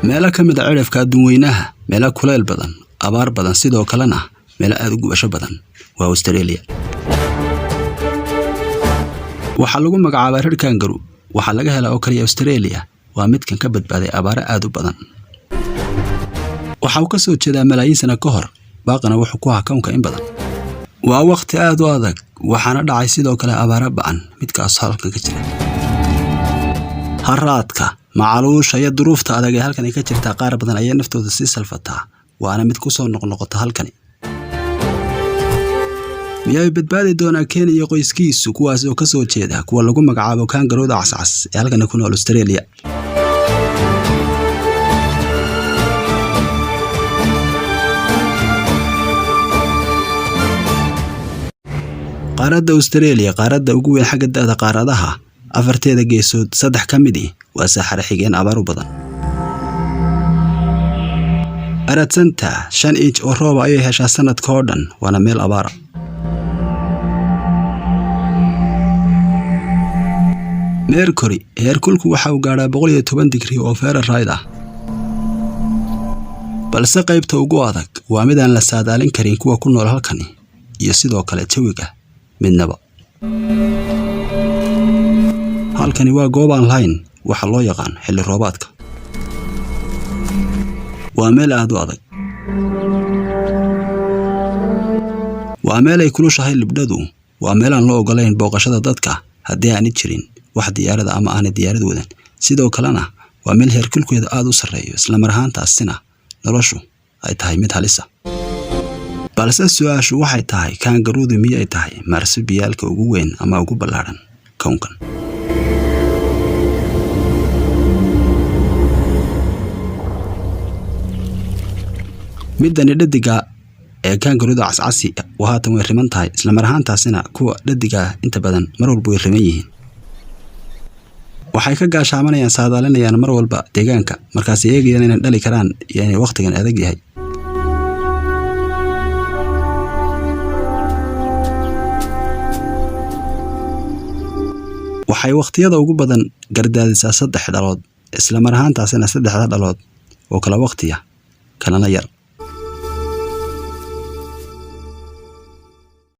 meelo ka mid ah cirifka adduunweynaha meelo kuleyl badan abaar badan sidoo kalena meelo aad u gubasho badan waa Australia waxa lagu magacaabaa reer kangaroo waxa laga helaa oo kaliya Australia waa mid kan ka badbaaday abaar aad u badan waxa uu ka soo jeedaa malaayiin sano ka hor baaqana wuxuu ku ahaa koonka in badan waa waqti aad u adag waxaana dhacay sidoo kale abaar ba'an midkaas halkan ka jira haraadka macaluusha iyo duruufta adag ee halkan ka jirta qaar badan ayaa naftooda si salfataa waana mid ku soo noqnoqota halkan miyay badbaadi doonaa Kenya iyo qoyskiisu kuwaas oo ka soo jeeda kuwa lagu magacaabo kangarooda cascas ee halkan ku nool Australia qaaradda Australia qaaradda ugu weyn xagga da'da qaaradaha afarteeda geesood saddex ka mid ah waa saxara xigeen abaar u badan aradsanta 5 inch oo roob ay heshaa sanadka oo dhan waana meel abaar Mercury heerkulku waxa uu gaaraa 110 digrii oo Fahrenheit ah balse qaybta ugu adag waa mid aan la saadaalin karin kuwa ku nool halkan iyo sidoo kale jawiga midnaba halkani waa goob aan lahayn waxa loo yaqaan xilli roobaadka waa meel aad u adag waa meel ay kulushahay libdhadu waa meel aan loo ogolayn booqashada dadka haddii aan jirin wax diyaarada ama aan diyaarad wadan sidoo kalena waa meel heerkulkeedu aad u sareeyo isla mar ahaantaasina noloshu ay tahay mid halis ah balse su'aashu waxay tahay kangaroodu miyay tahay marsubiyaalka ugu weyn ama ugu ballaaran koonkan midani dhadiga ee kangarooda cascasi waxa tan way riman tahay isla mar ahaantaasina kuwa dhadiga inta badan mar walba way riman yihiin waxay ka gaashaamanayaan saadaalinayaan mar walba deegaanka markaas eegayaan inay dhali karaan iyo inay waqtigan adag yahay waxay waqtiyada ugu badan gardaadisaa 3 dhalood isla mar ahaantaasina 3 dhalood oo kala waqtiya kalena yar